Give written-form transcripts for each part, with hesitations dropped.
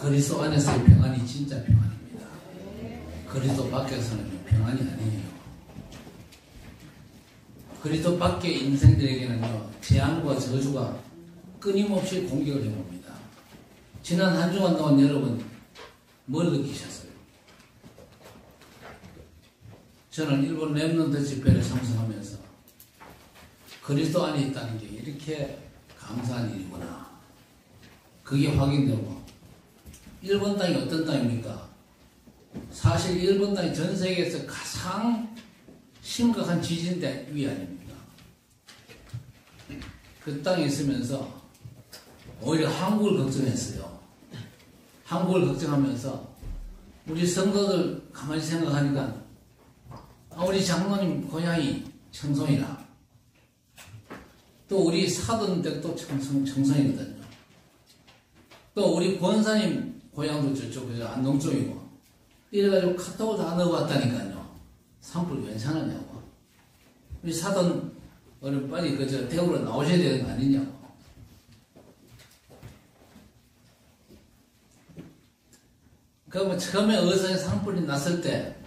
그리스도 안에서의 평안이 진짜 평안입니다. 그리스도 밖에서는 평안이 아니에요. 그리스도 밖의 인생들에게는요, 재앙과 저주가 끊임없이 공격을 해봅니다. 지난 한 주간 동안 여러분 뭘 느끼셨어요? 저는 일본 렘넌트 집회를 참석하면서 그리스도 안에 있다는 게 이렇게 감사한 일이구나. 그게 확인되고, 일본 땅이 어떤 땅입니까? 사실 일본 땅이 전 세계에서 가장 심각한 지진대 위 아닙니까? 그 땅에 있으면서 오히려 한국을 걱정했어요. 한국을 걱정하면서 우리 성도들 가만히 생각하니까 우리 장로님 고향이 청송이라, 또 우리 사돈댁도 청송이거든요. 또 우리 권사님 고향도 저쪽 안동 쪽이고, 이래가지고 카톡을 다 넣어봤다니까요. 산불 괜찮았냐고. 우리 사돈 오늘 빨리 그저 대구로 나오셔야 되는 거 아니냐고. 그 뭐 처음에 의사에 산불이 났을 때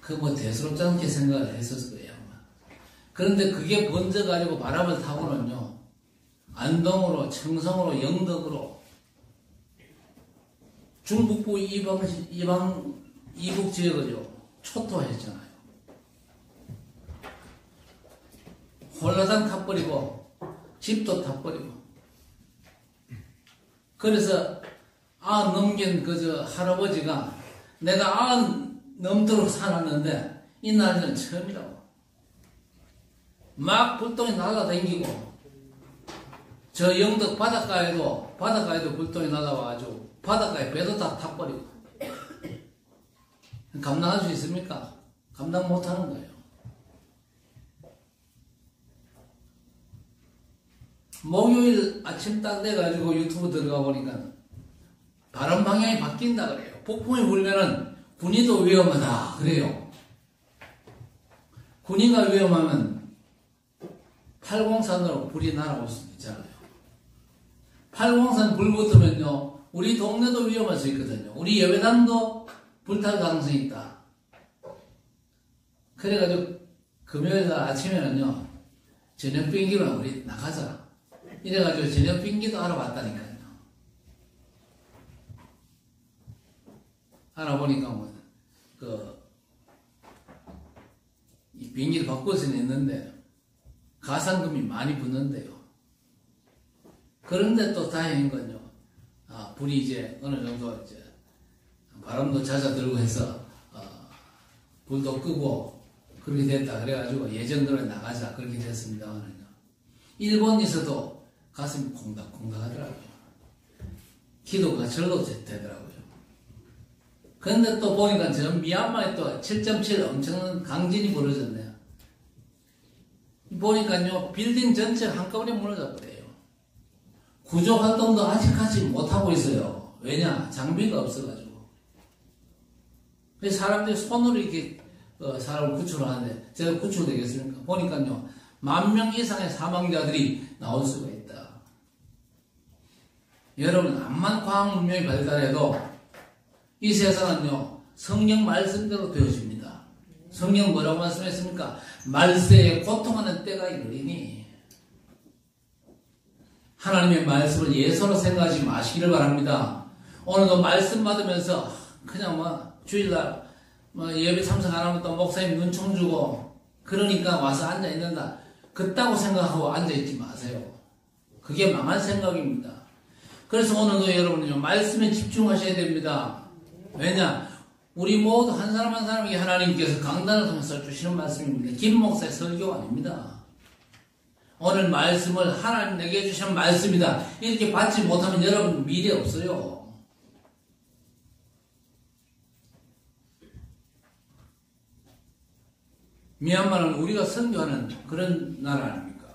그 뭐 대수롭지 않게 생각을 했었을 거예요. 그런데 그게 번져가지고 바람을 타고는요, 안동으로, 청성으로, 영덕으로, 중북부 이북 지역을요, 초토화했잖아요. 홀라당 타버리고, 집도 타버리고. 그래서 넘긴 할아버지가 내가 넘도록 살았는데 이날은 처음이라고. 막 불똥이 날아다니고, 저 영덕 바닷가에도 불똥이 날아와가지고 바닷가에 배도 다 타버리고. 감당할 수 있습니까? 감당 못하는 거예요. 목요일 아침 딱 돼가지고 유튜브 들어가 보니까 바람 방향이 바뀐다 그래요. 폭풍이 불면은 군위도 위험하다 그래요. 군위가 위험하면 803으로 불이 날아올 수 있잖아요. 803 불 붙으면요, 우리 동네도 위험할 수 있거든요. 우리 예배당도 불탈 가능성이 있다. 그래가지고 금요일 아침에는요, 저녁 비행기로 우리 나가자. 이래가지고 저녁 비행기도 알아봤다니까요. 알아보니까 이 비행기를 바꿀 수는 있는데 가상금이 많이 붙는데요. 그런데 또 다행인 건요, 불이 이제 어느 정도 이제 바람도 잦아들고 해서 불도 끄고 그렇게 됐다. 그래가지고 예정대로 나가자 그렇게 됐습니다만요. 일본에서도 가슴이 콩닥콩닥 하더라고요. 기도가 절로 되더라고요. 그런데 또 보니까 저 미얀마에 또 7.7 엄청난 강진이 벌어졌네요. 보니까요, 빌딩 전체가 한꺼번에 무너져 버려요. 구조 활동도 아직까지 못하고 있어요. 왜냐? 장비가 없어가지고. 사람들이 손으로 이렇게 사람을 구출하는데 제가 구출되겠습니까? 보니까요, 10,000명 이상의 사망자들이 나올 수가 있다. 여러분, 암만 과학 문명이 발달해도 이 세상은요, 성령 말씀대로 되어집니다. 성령 뭐라고 말씀했습니까? 말세에 고통하는 때가 이르리니. 하나님의 말씀을 예서로 생각하지 마시기를 바랍니다. 오늘도 말씀 받으면서 그냥 주일날 예배 참석 안 하면 또 목사님 눈총 주고 그러니까 와서 앉아 있는다. 그따고 생각하고 앉아 있지 마세요. 그게 망할 생각입니다. 그래서 오늘도 여러분은요, 말씀에 집중하셔야 됩니다. 왜냐? 우리 모두 한 사람 한 사람에게 하나님께서 강단을 통해서 주시는 말씀입니다. 김 목사의 설교 아닙니다. 오늘 말씀을 하나님 내게 주시는 말씀이다. 이렇게 받지 못하면 여러분 미래 없어요. 미얀마는 우리가 선교하는 그런 나라 아닙니까?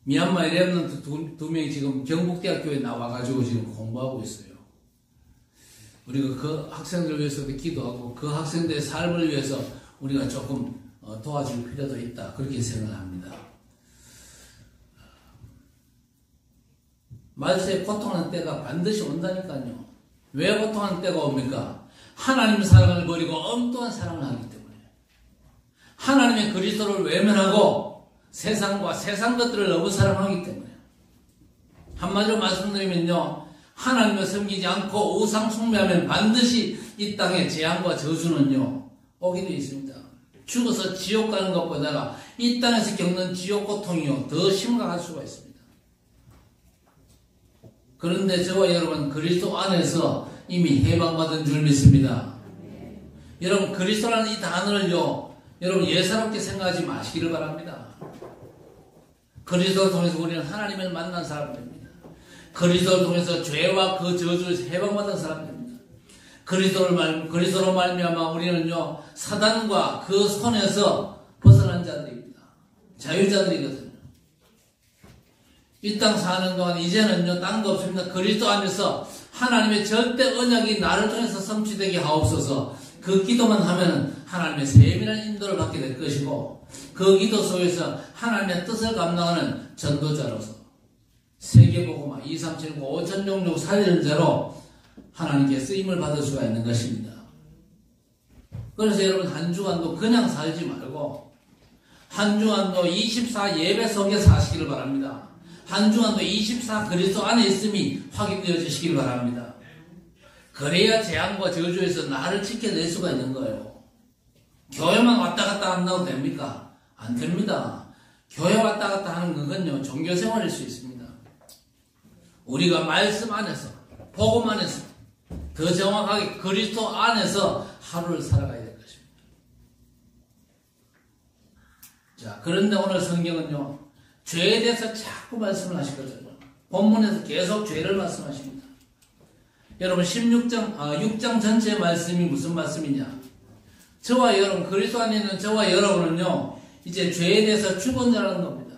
미얀마의 렘넌트 두 명이 지금 경북대학교에 나와가지고 지금 공부하고 있어요. 우리가 그 학생들을 위해서도 기도하고 그 학생들의 삶을 위해서 우리가 조금 도와줄 필요도 있다. 그렇게 생각합니다. 말세에 고통하는 때가 반드시 온다니까요. 왜 고통하는 때가 옵니까? 하나님 사랑을 버리고 엉뚱한 사랑을 하기 때문에. 하나님의 그리스도를 외면하고 세상과 세상 것들을 너무 사랑하기 때문에. 한마디로 말씀드리면요, 하나님을 섬기지 않고 우상 숭배하면 반드시 이 땅의 재앙과 저주는요 오게 되어 있습니다. 죽어서 지옥 가는 것보다가 이 땅에서 겪는 지옥 고통이요 더 심각할 수가 있습니다. 그런데 저와 여러분 그리스도 안에서 이미 해방받은 줄 믿습니다. 여러분 그리스도라는 이 단어를요 여러분 예사롭게 생각하지 마시기를 바랍니다. 그리스도를 통해서 우리는 하나님을 만난 사람들입니다. 그리스도를 통해서 죄와 그 저주에서 해방받은 사람들입니다. 그리스도로 말미암아 우리는요 사단과 그 손에서 벗어난 자들입니다. 자유자들이거든요. 이 땅 사는 동안 이제는요 딴 거 없습니다. 그리스도 안에서 하나님의 절대 언약이 나를 통해서 성취되게 하옵소서. 그 기도만 하면 하나님의 세밀한 인도를 받게 될 것이고 그 기도 속에서 하나님의 뜻을 감당하는 전도자로서 세계복음화 2379 5천종족 살리는 자로 하나님께 쓰임을 받을 수가 있는 것입니다. 그래서 여러분 한 주간도 그냥 살지 말고 한 주간도 24 예배 속에 사시기를 바랍니다. 한 주간도 24 그리스도 안에 있음이 확인되어지시기를 바랍니다. 그래야 재앙과 저주에서 나를 지켜낼 수가 있는 거예요. 교회만 왔다 갔다 한다고 됩니까? 안 됩니다. 교회 왔다 갔다 하는 것은요 종교생활일 수 있습니다. 우리가 말씀 안에서 복음 안에서 더 정확하게 그리스도 안에서 하루를 살아가야 될 것입니다. 자, 그런데 오늘 성경은요 죄에 대해서 자꾸 말씀을 하시거든요. 본문에서 계속 죄를 말씀하십니다. 여러분 6장 전체의 말씀이 무슨 말씀이냐? 저와 여러분 그리스도 안에 있는 저와 여러분은요 이제 죄에 대해서 죽은 자라는 겁니다.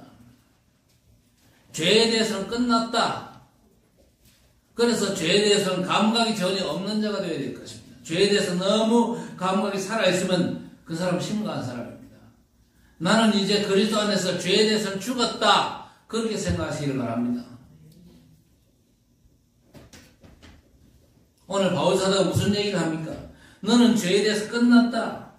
죄에 대해서는 끝났다. 그래서 죄에 대해서는 감각이 전혀 없는 자가 되어야 될 것입니다. 죄에 대해서 너무 감각이 살아있으면 그 사람은 심각한 사람입니다. 나는 이제 그리스도 안에서 죄에 대해서는 죽었다. 그렇게 생각하시기를 바랍니다. 오늘 바울사도가 무슨 얘기를 합니까? 너는 죄에 대해서 끝났다.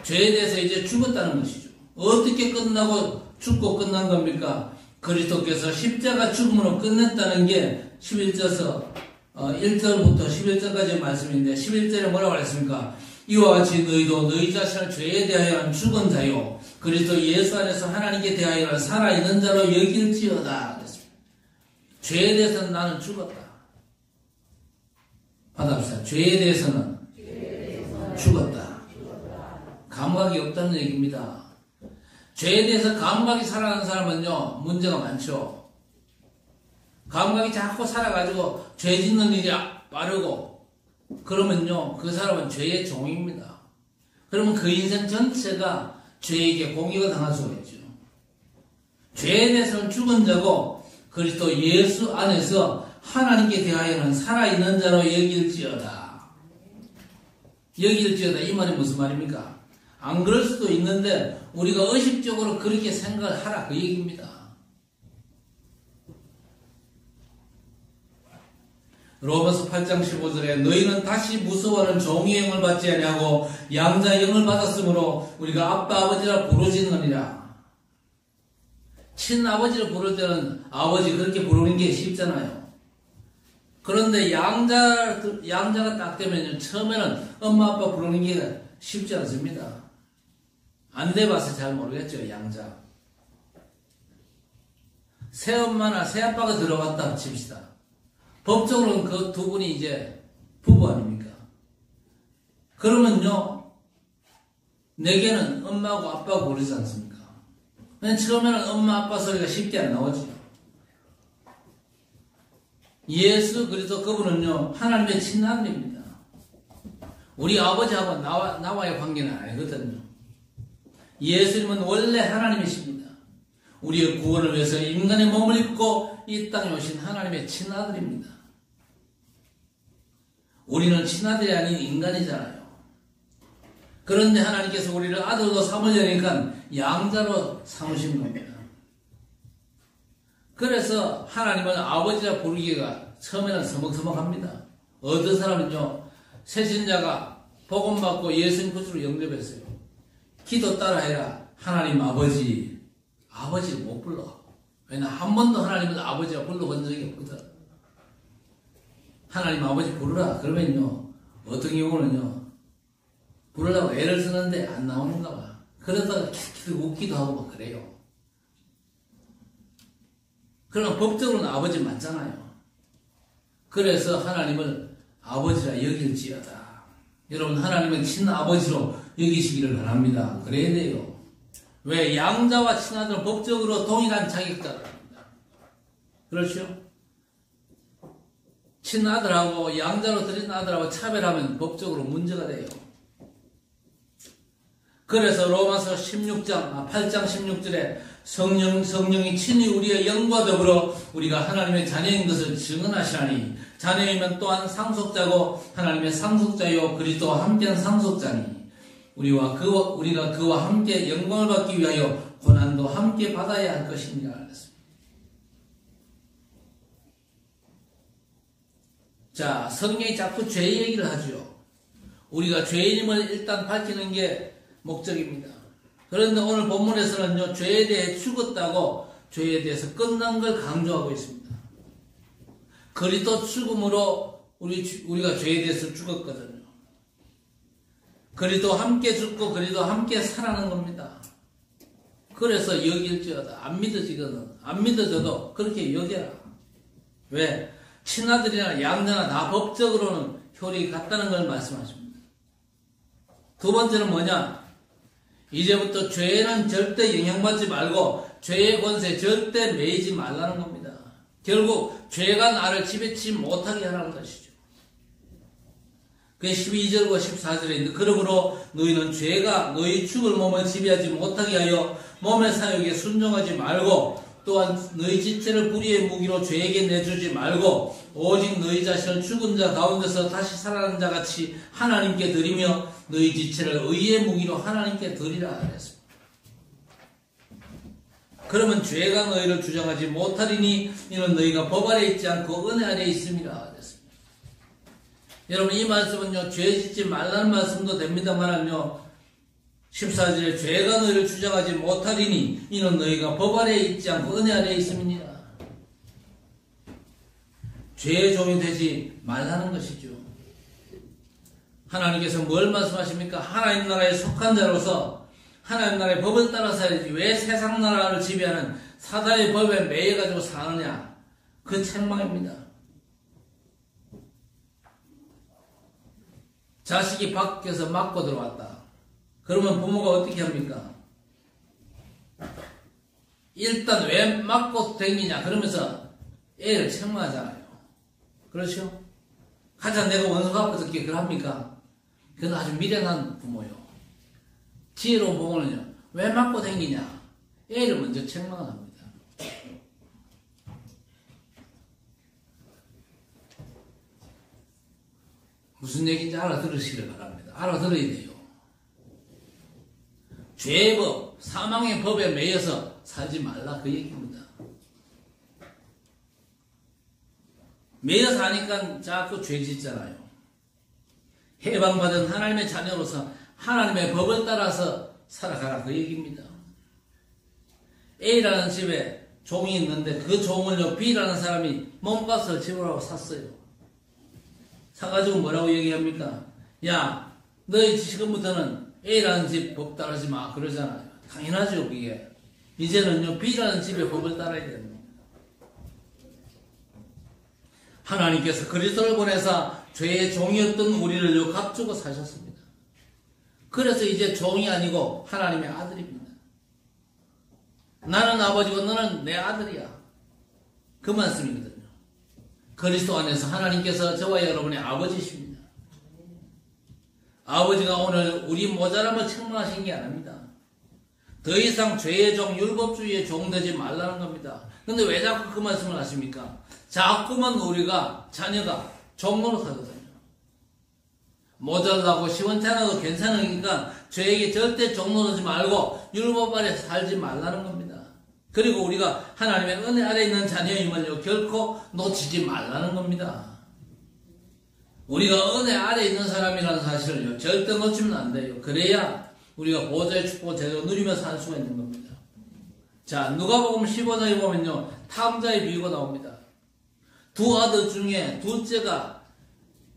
죄에 대해서 이제 죽었다는 것이죠. 어떻게 끝나고 죽고 끝난 겁니까? 그리스도께서 십자가 죽음으로 끝냈다는 게 11절에서 1절부터 11절까지의 말씀인데 11절에 뭐라고 했습니까? 이와 같이 너희도 너희 자신을 죄에 대하여는 죽은 자요 그리스도 예수 안에서 하나님께 대하여는 살아있는 자로 여길지어다 그랬습니다. 죄에 대해서는 나는 죽었다. 받아봅시다. 죄에 대해서는 죽었다. 감각이 없다는 얘기입니다. 죄에 대해서 감각이 살아가는 사람은요 문제가 많죠. 감각이 자꾸 살아가지고 죄 짓는 일이 빠르고 그러면요 그 사람은 죄의 종입니다. 그러면 그 인생 전체가 죄에게 공격을 당할 수가 있죠. 죄에 대해서는 죽은 자고 그리스도 예수 안에서 하나님께 대하여는 살아있는 자로 여길지어다. 여길지어다 이 말이 무슨 말입니까? 안 그럴 수도 있는데 우리가 의식적으로 그렇게 생각을 하라 그 얘기입니다. 로마서 8장 15절에 너희는 다시 무서워하는 종의 영을 받지 아니하고 양자의 영을 받았으므로 우리가 아빠 아버지라 부르짖느니라. 친아버지를 부를 때는 아버지 그렇게 부르는 게 쉽잖아요. 그런데 양자가 딱 되면요 처음에는 엄마 아빠 부르는 게 쉽지 않습니다. 안 돼봐서 잘 모르겠죠. 양자 새엄마나 새아빠가 들어갔다 칩시다. 법적으로는 그 두 분이 이제 부부 아닙니까? 그러면요, 내게는 엄마하고 아빠하고 그러지 않습니까? 근데 처음에는 엄마, 아빠 소리가 쉽게 안 나오죠. 예수 그리스도 그분은요, 하나님의 친아들입니다. 우리 아버지하고 나와의 관계는 아니거든요. 예수님은 원래 하나님이십니다. 우리의 구원을 위해서 인간의 몸을 입고 이 땅에 오신 하나님의 친아들입니다. 우리는 친아들이 아닌 인간이잖아요. 그런데 하나님께서 우리를 아들로 삼으려니까 양자로 삼으신 겁니다. 그래서 하나님은 아버지라 부르기가 처음에는 서먹서먹합니다. 어떤 사람은요, 새신자가 복음 받고 예수님 구주로 영접했어요. 기도 따라해라. 하나님 아버지. 아버지를 못 불러. 왜냐, 한 번도 하나님을 아버지가 불러본 적이 없거든. 하나님 아버지 부르라. 그러면요, 어떤 경우는요, 부르려고 애를 쓰는데 안 나오는가 봐. 그러다가 킥킥 웃기도 하고 막 그래요. 그러나 법적으로는 아버지 맞잖아요. 그래서 하나님을 아버지라 여길지어다. 여러분, 하나님은 친아버지로 여기시기를 바랍니다. 그래야 돼요. 왜? 양자와 친아들은 법적으로 동일한 자격자랍니다. 그렇죠? 친아들하고 양자로 드린 아들하고 차별하면 법적으로 문제가 돼요. 그래서 로마서 8장 16절에 성령이 친히 우리의 영과 더불어 우리가 하나님의 자녀인 것을 증언하시나니 자녀이면 또한 상속자고 하나님의 상속자요 그리스도와 함께한 상속자니 우리가 그와 함께 영광을 받기 위하여 고난도 함께 받아야 할 것입니다. 그랬습니다. 자, 성경이 자꾸 죄 얘기를 하죠. 우리가 죄인임을 일단 밝히는 게 목적입니다. 그런데 오늘 본문에서는요, 죄에 대해 죽었다고 죄에 대해서 끝난 걸 강조하고 있습니다. 그리스도 죽음으로 우리가 죄에 대해서 죽었거든요. 그리스도 함께 죽고 그리스도 함께 살아난 겁니다. 그래서 여길지어다. 안 믿어지거든. 안 믿어져도 그렇게 여겨라. 왜? 친아들이나 양자나 다 법적으로는 혈이 같다는 걸 말씀하십니다. 두 번째는 뭐냐? 이제부터 죄에는 절대 영향받지 말고 죄의 권세에 절대 매이지 말라는 겁니다. 결국 죄가 나를 지배치 못하게 하라는 것이죠. 그게 12절과 14절에 있는데 그러므로 너희는 죄가 너희 죽을 몸을 지배하지 못하게 하여 몸의 사욕에 순종하지 말고 또한 너희 지체를 불의의 무기로 죄에게 내주지 말고 오직 너희 자신을 죽은 자 가운데서 다시 살아난 자 같이 하나님께 드리며 너희 지체를 의의 무기로 하나님께 드리라 그랬습니다. 그러면 죄가 너희를 주장하지 못하리니 이는 너희가 법 아래 있지 않고 은혜 아래 있음이라 그랬습니다. 여러분, 이 말씀은요, 죄 짓지 말라는 말씀도 됩니다만은요, 14절에 죄가 너희를 주장하지 못하리니 이는 너희가 법 아래 있지 않고 은혜 아래 있음이니라. 죄의 종이 되지 말라는 것이죠. 하나님께서 뭘 말씀하십니까? 하나님 나라에 속한 자로서 하나님 나라의 법을 따라 살아야지 왜 세상 나라를 지배하는 사단의 법에 매여가지고 사느냐? 그 책망입니다. 자식이 밖에서 맞고 들어왔다. 그러면 부모가 어떻게 합니까? 일단 왜 맞고 댕기냐? 그러면서 애를 책망하잖아요. 그렇죠? 가장 내가 원수가 앞에서 그걸 합니까? 그건 아주 미련한 부모요. 지혜로운 부모는요, 왜 맞고 댕기냐? 애를 먼저 책망을 합니다. 무슨 얘기인지 알아들으시길 바랍니다. 알아들어야 돼요. 죄의 법, 사망의 법에 매여서 살지 말라 그 얘기입니다. 매여서 하니까 자꾸 죄 짓잖아요. 해방받은 하나님의 자녀로서 하나님의 법을 따라서 살아가라 그 얘기입니다. A라는 집에 종이 있는데 그 종을요 B라는 사람이 몸값을 지불하고 샀어요. 사가지고 뭐라고 얘기합니까? 야, 너희 지금부터는 A라는 집 법 따르지 마 그러잖아요. 당연하죠 그게. 이제는요 B라는 집의 법을 따라야 됩니다. 하나님께서 그리스도를 보내사 죄의 종이었던 우리를 값주고 사셨습니다. 그래서 이제 종이 아니고 하나님의 아들입니다. 나는 아버지고 너는 내 아들이야. 그 말씀이거든요. 그리스도 안에서 하나님께서 저와 여러분의 아버지십니다. 아버지가 오늘 우리 모자람을 책망하신 게 아닙니다. 더 이상 죄의 종, 율법주의의 종 되지 말라는 겁니다. 근데 왜 자꾸 그 말씀을 하십니까? 자꾸만 우리가, 자녀가 종로로 살거든요. 모자라고 시원찮아도 괜찮으니까 죄에게 절대 종로하지 말고 율법 아래 살지 말라는 겁니다. 그리고 우리가 하나님의 은혜 아래 있는 자녀임을 결코 놓치지 말라는 겁니다. 우리가 은혜 아래 있는 사람이라는 사실을요, 절대 놓치면 안 돼요. 그래야 우리가 보좌의 축복을 제대로 누리며 살 수가 있는 겁니다. 자, 누가복음 15장에 보면요, 탐자의 비유가 나옵니다. 두 아들 중에 둘째가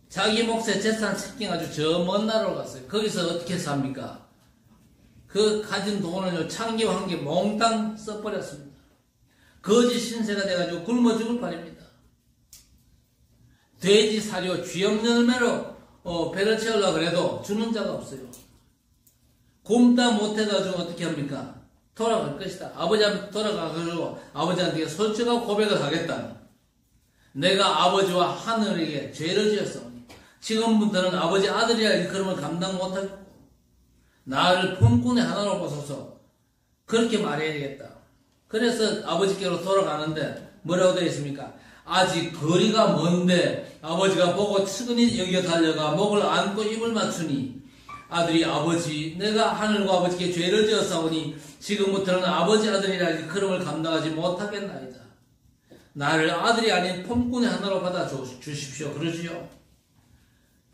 자기 몫의 재산을 챙겨가지고 저 먼 나라로 갔어요. 거기서 어떻게 삽니까? 그 가진 돈을요, 창기와 함께 몽땅 써버렸습니다. 거지 신세가 돼가지고 굶어 죽을 판입니다. 돼지 사료 쥐염 열매로 배를 채우려고 그래도 주는 자가 없어요. 굶다 못해가지고 어떻게 합니까? 돌아갈 것이다. 아버지한테 돌아가가지고 아버지한테 솔직하고 고백을 하겠다. 내가 아버지와 하늘에게 죄를 지었사오니 지금부터는 아버지 아들이야 일컬음을 감당 못하겠고 나를 품꾼의 하나로 보소서. 그렇게 말해야 되겠다. 그래서 아버지께로 돌아가는데 뭐라고 되어 있습니까? 아직 거리가 먼데 아버지가 보고 측은히 여겨 달려가 목을 안고 입을 맞추니 아들이 아버지 내가 하늘과 아버지께 죄를 지었사오니 지금부터는 아버지 아들이라 일컬음을 감당하지 못하겠나이다. 나를 아들이 아닌 품꾼의 하나로 받아 주십시오. 그러지요.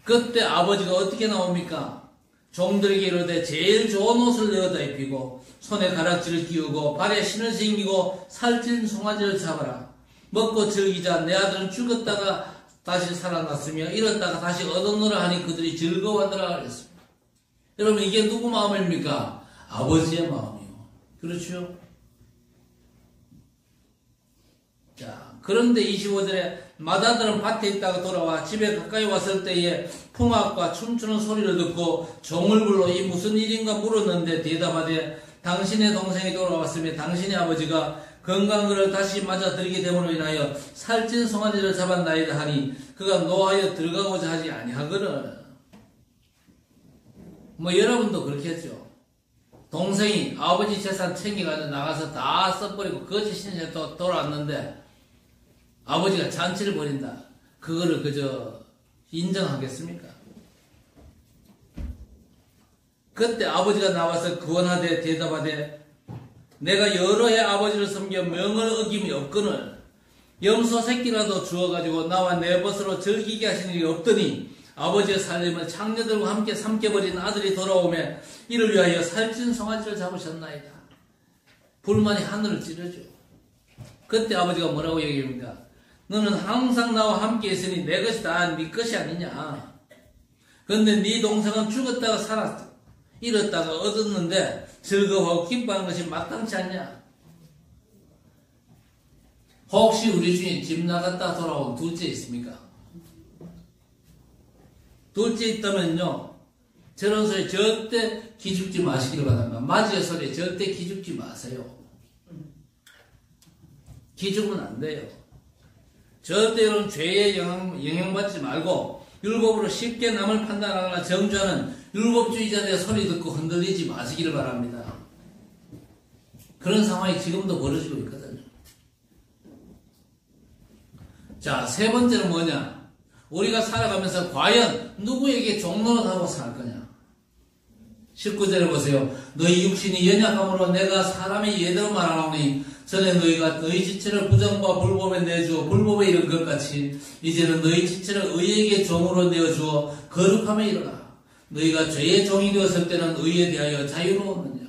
그때 아버지가 어떻게 나옵니까? 종들에게 이르되 제일 좋은 옷을 내어다 입히고 손에 가락지를 끼우고 발에 신을 신기고 살찐 송아지를 잡아라. 먹고 즐기자. 내 아들은 죽었다가 다시 살아났으며 잃었다가 다시 얻었노라 하니 그들이 즐거워하더라 그랬습니다. 여러분 이게 누구 마음입니까? 아버지의 마음이요. 그렇죠? 자, 그런데 25절에 맏아들은 밭에 있다가 돌아와 집에 가까이 왔을 때에 풍악과 춤추는 소리를 듣고 종을 불러 이 무슨 일인가 물었는데 대답하되 당신의 동생이 돌아왔으며 당신의 아버지가 건강한 그를 다시 맞아들이게 됨으로 인하여 살찐 송아지를 잡았나이다 하니 그가 노하여 들어가고자 하지 아니하거늘. 뭐 여러분도 그렇겠죠. 동생이 아버지 재산 챙겨가지고 나가서 다 써버리고 거짓 신세 또 돌아왔는데 아버지가 잔치를 벌인다. 그거를 그저 인정하겠습니까? 그때 아버지가 나와서 구원하되 대답하되 내가 여러 해 아버지를 섬겨 명을 어김이 없거늘 염소 새끼라도 주어가지고 나와 내 벗으로 즐기게 하시는 일이 없더니 아버지의 살림을 창녀들과 함께 삼켜버린 아들이 돌아오매 이를 위하여 살찐 송아지를 잡으셨나이다. 불만이 하늘을 찌르죠. 그때 아버지가 뭐라고 얘기합니까? 너는 항상 나와 함께 있으니 내 것이 다 네 것이 아니냐. 그런데 네 동생은 죽었다가 살았어. 잃었다가 얻었는데 즐거워하고 기뻐하는 것이 마땅치 않냐. 혹시 우리 중에 집 나갔다 돌아온 둘째 있습니까? 둘째 있다면요, 저런 소리에 절대 기죽지 마시기를 바랍니다. 맞이의 소리에 절대 기죽지 마세요. 기죽으면 안 돼요. 절대 여러분 죄에 영향받지 말고 율법으로 쉽게 남을 판단하거나 정죄하는 율법주의자들의 소리 듣고 흔들리지 마시기를 바랍니다. 그런 상황이 지금도 벌어지고 있거든요. 자, 세 번째는 뭐냐? 우리가 살아가면서 과연 누구에게 종노릇하고 살 거냐? 19절에 보세요. 너희 육신이 연약함으로 내가 사람의 예대로 말하노니 전에 너희가 너희 지체를 부정과 불법에 내주어 불법에 이른 것 같이 이제는 너희 지체를 의에게 종으로 내어주어 거룩함에 이르라. 너희가 죄의 종이 되었을 때는 의에 대하여 자유로웠느냐?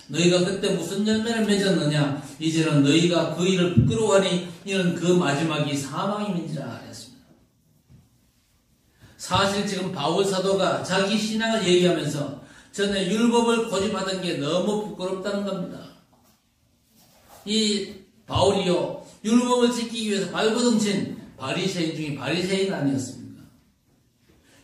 너희가 그때 무슨 열매를 맺었느냐? 이제는 너희가 그 일을 부끄러워하니 이는 그 마지막이 사망임인지라 했습니다. 사실 지금 바울 사도가 자기 신앙을 얘기하면서 전에 율법을 고집하던 게 너무 부끄럽다는 겁니다. 이 바울이요, 율법을 지키기 위해서 발버둥친 바리새인 중에 바리새인 아니었습니까?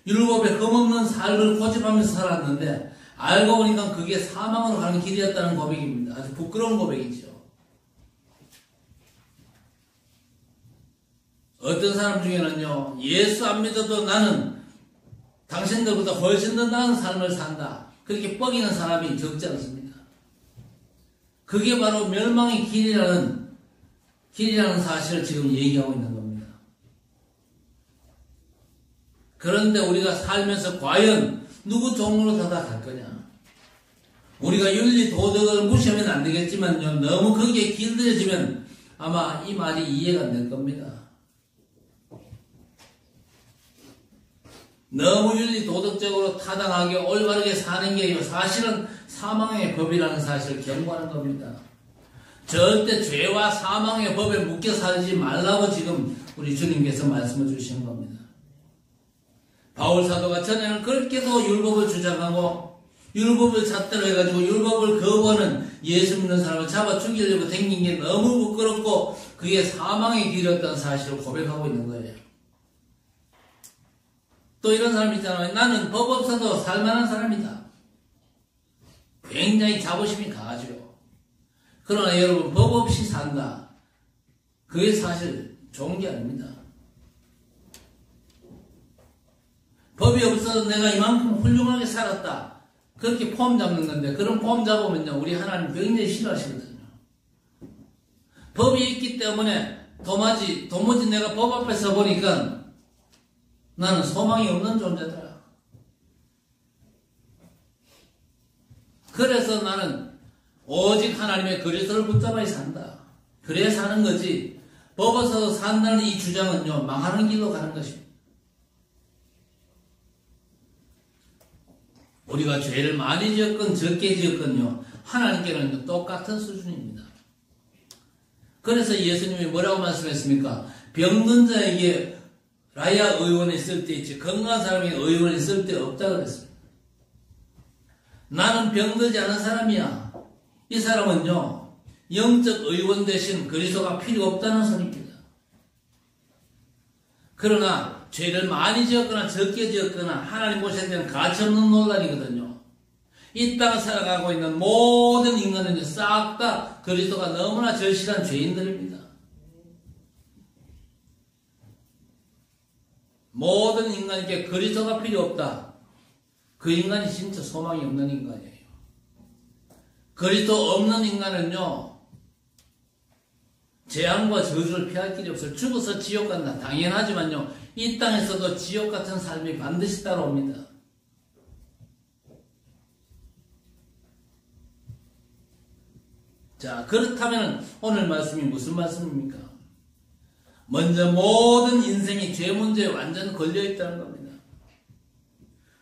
율법에 흠없는 삶을 고집하면서 살았는데 알고 보니까 그게 사망으로 가는 길이었다는 고백입니다. 아주 부끄러운 고백이죠. 어떤 사람 중에는요, 예수 안 믿어도 나는 당신들보다 훨씬 더 나은 삶을 산다. 그렇게 뻐기는 사람이 적지 않습니다. 그게 바로 멸망의 길이라는 사실을 지금 얘기하고 있는 겁니다. 그런데 우리가 살면서 과연 누구 종으로 다가갈 거냐? 우리가 윤리 도덕을 무시하면 안 되겠지만요, 너무 거기에 길들여지면 아마 이 말이 이해가 안 될 겁니다. 너무 윤리 도덕적으로 타당하게 올바르게 사는 게 사실은 사망의 법이라는 사실을 경고하는 겁니다. 절대 죄와 사망의 법에 묶여 살지 말라고 지금 우리 주님께서 말씀을 주시는 겁니다. 바울 사도가 전에는 그렇게도 율법을 주장하고 율법을 잣대로 해가지고 율법을 거부하는 예수 믿는 사람을 잡아 죽이려고 댕긴 게 너무 부끄럽고 그게 사망의 길이었다는 사실을 고백하고 있는 거예요. 또 이런 사람 있잖아요. 나는 법 없어도 살만한 사람이다. 굉장히 자부심이 강하죠. 그러나 여러분, 법 없이 산다. 그게 사실 좋은 게 아닙니다. 법이 없어도 내가 이만큼 훌륭하게 살았다. 그렇게 폼 잡는 건데, 그런 폼 잡으면요, 우리 하나님 굉장히 싫어하시거든요. 법이 있기 때문에 도무지 내가 법 앞에 서보니까 나는 소망이 없는 존재다. 그래서 나는 오직 하나님의 그리스도를 붙잡아야 산다. 그래야 사는 거지. 법 없어서 산다는 이 주장은요, 망하는 길로 가는 것입니다. 우리가 죄를 많이 지었건 적게 지었건요, 하나님께는 똑같은 수준입니다. 그래서 예수님이 뭐라고 말씀했습니까? 병든 자에게 라야 의원이 있을 때 있지 건강한 사람이 의원이 있을 때 없다 그랬습니다. 나는 병들지 않은 사람이야. 이 사람은요, 영적 의원 대신 그리스도가 필요 없다는 소리입니다. 그러나 죄를 많이 지었거나 적게 지었거나 하나님 보실 때는 가치없는 논란이거든요. 이 땅을 살아가고 있는 모든 인간은 싹 다 그리스도가 너무나 절실한 죄인들입니다. 모든 인간에게 그리스도가 필요 없다. 그 인간이 진짜 소망이 없는 인간이에요. 그리스도 없는 인간은요, 재앙과 저주를 피할 길이 없어요. 죽어서 지옥 간다. 당연하지만요, 이 땅에서도 지옥 같은 삶이 반드시 따라옵니다. 자, 그렇다면 오늘 말씀이 무슨 말씀입니까? 먼저 모든 인생이 죄 문제에 완전 걸려있다는 겁니다.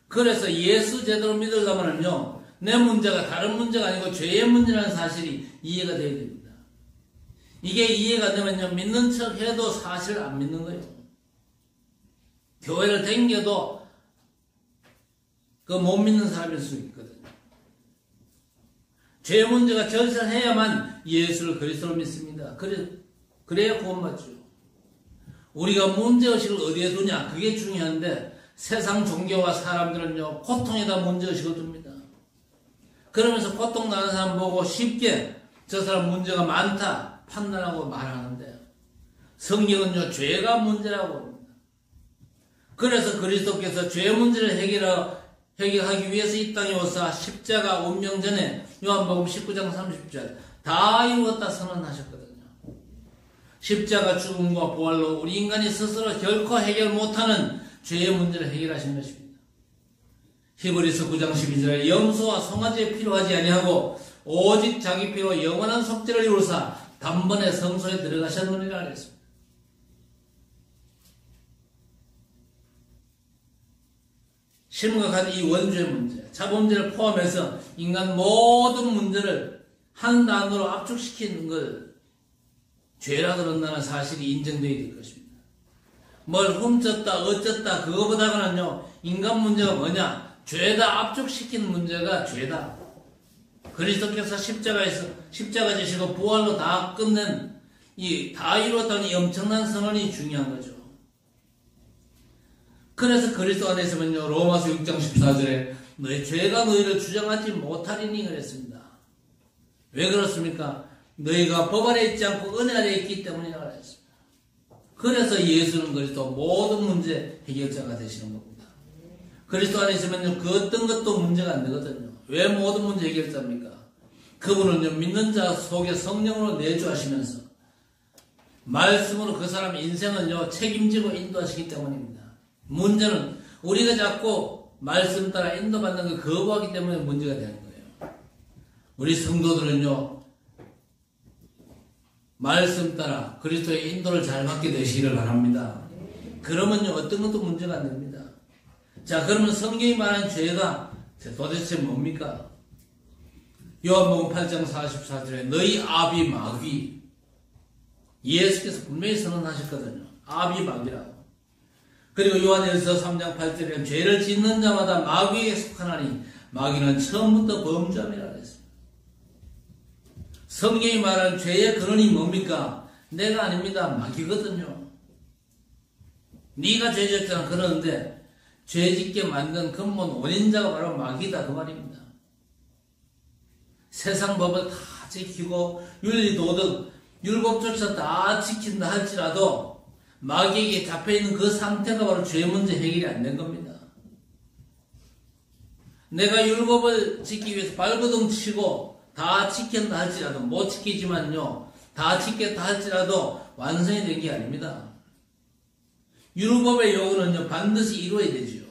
그래서 예수 제대로 믿으려면요, 내 문제가 다른 문제가 아니고 죄의 문제라는 사실이 이해가 돼야 됩니다. 이게 이해가 되면요, 믿는 척 해도 사실 안 믿는 거예요. 교회를 댕겨도 그 못 믿는 사람일 수 있거든요. 죄 문제가 절실해야만 예수를 그리스도로 믿습니다. 그래야 구원받죠. 우리가 문제의식을 어디에 두냐, 그게 중요한데 세상 종교와 사람들은요, 고통에다 문제의식을 둡니다. 그러면서 고통나는 사람 보고 쉽게 저 사람 문제가 많다 판단하고 말하는데, 성경은요, 죄가 문제라고 합니다. 그래서 그리스도께서 죄 문제를 해결하기 위해서 이 땅에 오사 십자가 운명 전에 요한복음 19장 30절 다 이루었다 선언하셨거든요. 십자가 죽음과 부활로 우리 인간이 스스로 결코 해결 못하는 죄의 문제를 해결하신 것입니다. 히브리서 9장 12절에 염소와 송아지에 필요하지 아니하고 오직 자기 피로 영원한 속죄를 이루사 단번에 성소에 들어가셨느니라 그랬습니다. 심각한 이 원죄 문제, 자범죄를 포함해서 인간 모든 문제를 한 단어로 압축시키는 걸 죄라 그런다는 사실이 인정되어야 될 것입니다. 뭘 훔쳤다 어쨌다 그거보다는요, 인간 문제가 뭐냐, 죄다 압축시킨 문제가 죄다. 그리스도께서 십자가 지시고 부활로 다 끝낸 다 이루었다는 이 엄청난 선언이 중요한 거죠. 그래서 그리스도 안에 있으면요, 로마서 6장 14절에 너희 죄가 너희를 주장하지 못하리니 그랬습니다. 왜 그렇습니까? 너희가 법 아래 있지 않고 은혜 아래 있기 때문이라고 그랬습니다. 그래서 예수는 그리스도 모든 문제 해결자가 되시는 겁니다. 그리스도 안에 있으면요, 그 어떤 것도 문제가 안 되거든요. 왜 모든 문제 해결자입니까? 그분은요, 믿는 자 속에 성령으로 내주하시면서 말씀으로 그 사람의 인생을요, 책임지고 인도하시기 때문입니다. 문제는 우리가 자꾸 말씀 따라 인도받는 걸 거부하기 때문에 문제가 되는 거예요. 우리 성도들은요, 말씀 따라 그리스도의 인도를 잘 받게 되시기를 바랍니다. 그러면요, 어떤 것도 문제가 안 됩니다. 자, 그러면 성경이 말하는 죄가 도대체 뭡니까? 요한복음 8장 44절에 너희 아비 마귀, 예수께서 분명히 선언하셨거든요. 아비 마귀라고. 그리고 요한일서 3장 8절에 죄를 짓는 자마다 마귀에게 속하나니 마귀는 처음부터 범죄함이라 그랬습니다. 성경이 말하는 죄의 근원이 뭡니까? 내가 아닙니다. 마귀거든요. 네가 죄 짓잖아 그러는데 죄 짓게 만든 근본 원인자가 바로 마귀다 그 말입니다. 세상 법을 다 지키고 윤리 도덕 율법조차 다 지킨다 할지라도 마귀에게 잡혀있는 그 상태가 바로 죄 문제 해결이 안 된 겁니다. 내가 율법을 지키기 위해서 발버둥 치고 다 지킨다 할지라도 못 지키지만요 다 지켰다 할지라도 완성이 된 게 아닙니다. 율법의 요구는요 반드시 이루어야 되지요.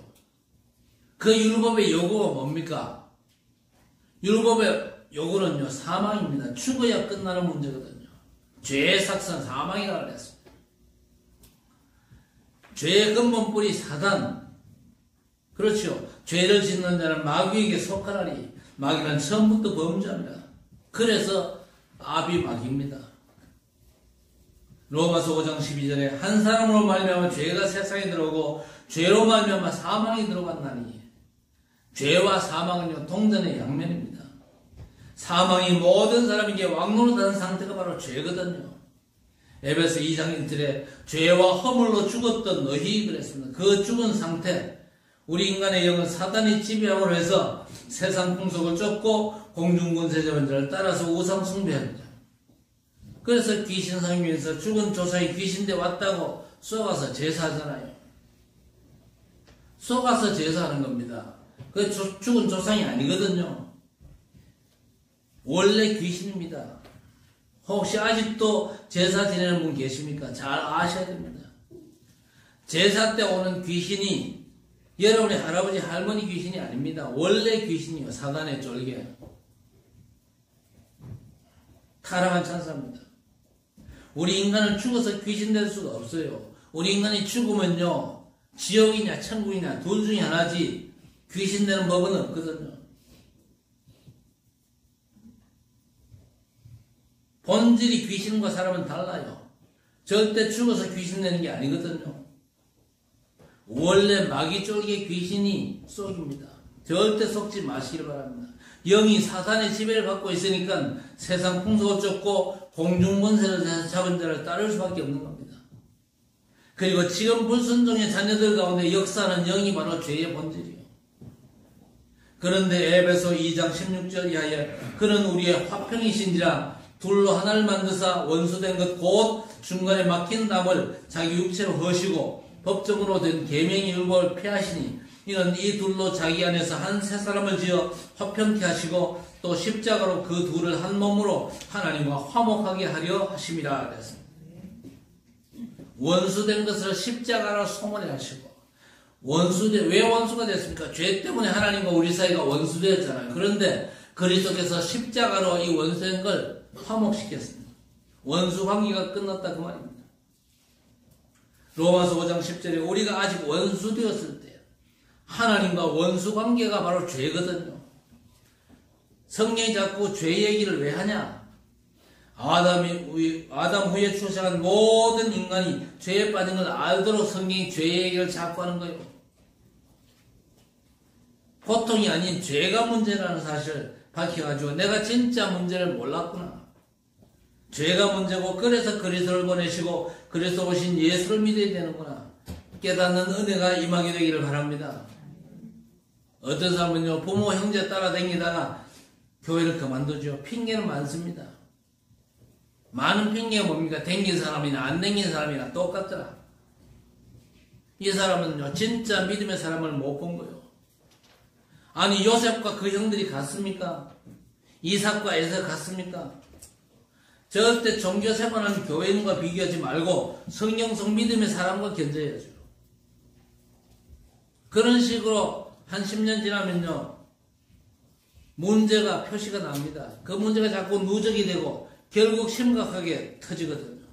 그 율법의 요구가 뭡니까? 율법의 요구는요 사망입니다. 죽어야 끝나는 문제거든요. 죄의 삭선 사망이라고 그랬습니다. 죄의 근본 뿌리 사단, 그렇죠. 죄를 짓는 자는 마귀에게 속하나니 마귀는 처음부터 범죄합니다. 그래서 아비 마귀입니다. 로마서 5장 12절에 한 사람으로 말미암아 죄가 세상에 들어오고 죄로 말미암아 사망이 들어갔나니 죄와 사망은요 동전의 양면입니다. 사망이 모든 사람에게 왕노릇하는 상태가 바로 죄거든요. 에베소 2장 1절에 죄와 허물로 죽었던 너희 그랬습니다. 그 죽은 상태, 우리 인간의 영은 사단이 지배함으로 해서 세상 풍속을 쫓고 공중권세자들을 따라서 우상 숭배합니다. 그래서 귀신 상임에서 죽은 조상이 귀신대 왔다고 쏘가서 제사하잖아요. 쏘가서 제사하는 겁니다. 그 죽은 조상이 아니거든요. 원래 귀신입니다. 혹시 아직도 제사 지내는 분 계십니까? 잘 아셔야 됩니다. 제사 때 오는 귀신이 여러분의 할아버지 할머니 귀신이 아닙니다. 원래 귀신이요. 사단의 쫄개. 타락한 천사입니다. 우리 인간은 죽어서 귀신 될 수가 없어요. 우리 인간이 죽으면요 지옥이냐 천국이냐 둘 중에 하나지 귀신 되는 법은 없거든요. 본질이 귀신과 사람은 달라요. 절대 죽어서 귀신 되는 게 아니거든요. 원래 마귀 쫄개 귀신이 속입니다. 절대 속지 마시길 바랍니다. 영이 사탄의 지배를 받고 있으니까 세상 풍속을 쫓고 공중권세를 잡은 자를 따를 수밖에 없는 겁니다. 그리고 지금 불순종의 자녀들 가운데 역사하는 영이 바로 죄의 본질이에요. 그런데 에베소 2장 16절 이하에 그는 우리의 화평이신지라 둘로 하나를 만드사 원수된 것 곧 중간에 막힌 담을 자기 육체로 허시고 법정으로 된 계명의 율법을 폐하시니 이는 이 둘로 자기 안에서 한 새 사람을 지어 화평케 하시고 또 십자가로 그 둘을 한 몸으로 하나님과 화목하게 하려 하심이라 그랬습니다. 원수된 것을 십자가로 소멸해 하시고 왜 원수가 됐습니까? 죄 때문에 하나님과 우리 사이가 원수되었잖아요. 그런데 그리스도께서 십자가로 이 원수된 걸 화목시켰습니다. 원수 관계가 끝났다 그 말입니다. 로마서 5장 10절에 우리가 아직 원수 되었을 때 하나님과 원수 관계가 바로 죄거든요. 성경이 자꾸 죄 얘기를 왜 하냐? 아담 후에 출생한 모든 인간이 죄에 빠진 걸 알도록 성경이 죄 얘기를 자꾸 하는 거예요. 고통이 아닌 죄가 문제라는 사실을 밝혀가지고 내가 진짜 문제를 몰랐구나. 죄가 문제고 그래서 그리스도를 보내시고 그래서 오신 예수를 믿어야 되는구나. 깨닫는 은혜가 임하게 되기를 바랍니다. 어떤 사람은요 부모 형제 따라다니다가 교회를 그만두죠. 핑계는 많습니다. 많은 핑계가 뭡니까? 댕긴 사람이나 안 댕긴 사람이나 똑같더라. 이 사람은요 진짜 믿음의 사람을 못 본 거예요. 아니 요셉과 그 형들이 같습니까? 이삭과 에서 같습니까? 절대 종교 생활하는 교회인과 비교하지 말고 성경성 믿음의 사람과 견뎌야죠. 그런 식으로 한 10년 지나면요 문제가 표시가 납니다. 그 문제가 자꾸 누적이 되고 결국 심각하게 터지거든요.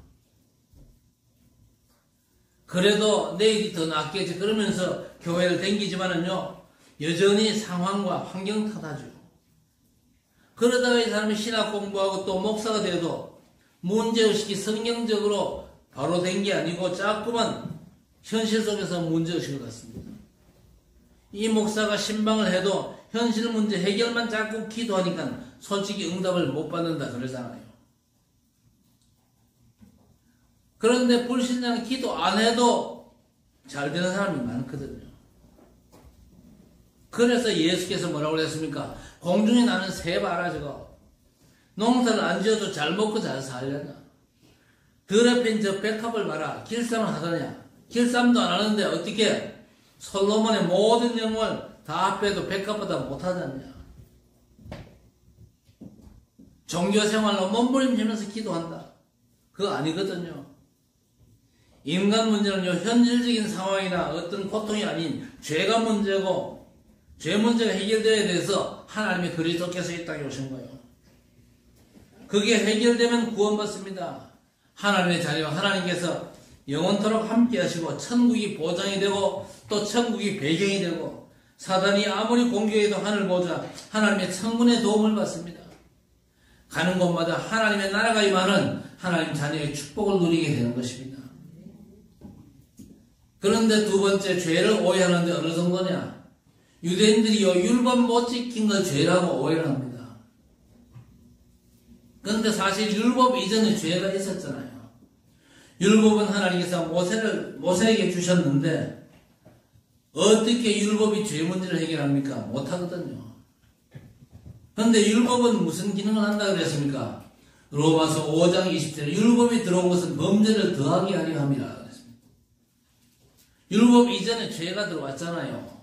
그래도 내일이 더 낫겠지 그러면서 교회를 다니지만은요 여전히 상황과 환경 탓하죠. 그러다가 이 사람이 신학 공부하고 또 목사가 돼도 문제의식이 성경적으로 바로 된 게 아니고 자꾸만 현실 속에서 문제의식을 갖습니다. 이 목사가 신방을 해도 현실 문제 해결만 자꾸 기도하니까 솔직히 응답을 못 받는다 그러잖아요. 그런데 불신자는 기도 안 해도 잘 되는 사람이 많거든요. 그래서 예수께서 뭐라고 그랬습니까? 공중에 나는 새 봐라 저거. 농사를 안 지어도 잘 먹고 잘 살려나. 더럽힌 저 백합을 봐라. 길쌈을 하더냐. 길쌈도 안 하는데 어떻게 솔로몬의 모든 영광을 다 빼도 백합보다 못하잖냐. 종교생활로 몸부림치면서 기도한다. 그거 아니거든요. 인간 문제는요 현실적인 상황이나 어떤 고통이 아닌 죄가 문제고 죄 문제가 해결되어야 돼서 하나님의 그리스도께서 이 땅에 오신 거예요. 그게 해결되면 구원받습니다. 하나님의 자녀와 하나님께서 영원토록 함께 하시고 천국이 보장이 되고 또 천국이 배경이 되고 사단이 아무리 공격해도 하늘 보자 하나님의 천군의 도움을 받습니다. 가는 곳마다 하나님의 나라가 임하는 하나님 자녀의 축복을 누리게 되는 것입니다. 그런데 두 번째 죄를 오해하는데 어느 정도냐. 유대인들이요 율법 못 지킨 걸 죄라고 오해를 합니다. 그런데 사실 율법 이전에 죄가 있었잖아요. 율법은 하나님께서 모세에게 주셨는데 어떻게 율법이 죄 문제를 해결합니까? 못하거든요. 그런데 율법은 무슨 기능을 한다고 그랬습니까? 로마서 5장 20절에 율법이 들어온 것은 범죄를 더하게 하려 함이라 그랬습니다. 율법 이전에 죄가 들어왔잖아요.